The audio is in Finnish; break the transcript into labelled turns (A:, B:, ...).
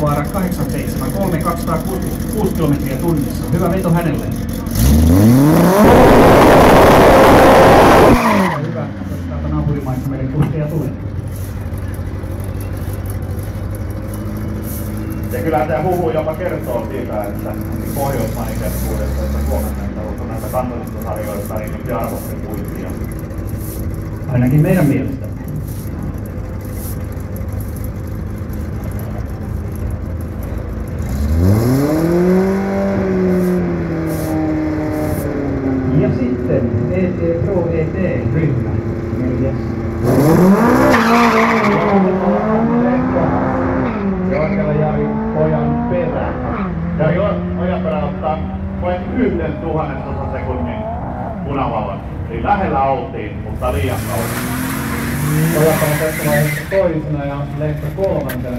A: Salovaara 873 266 kilometriä tunnissa. Hyvä veto hänelle. Hyvä, täältä naapurimaista meille kuskeja tulee.
B: Ja kyllä tämä huhu jopa kertoo siitä, että Pohjoismaiden keskuudessa, että Suomen on näitä kansallisista sarjoista niin arvostin puittia.
A: Ainakin meidän mielestä. Ja sitten ET Pro ET-ryhmä, 4.
B: Joikalla Jari Ojan perä. Jari Ojan perä ottaa vain 0,001 sekunnin punavalon. Eli lähellä oltiin, mutta liian kauan.
C: Ojakalla tässä vaiheessa toisena ja Lehto kolmantena.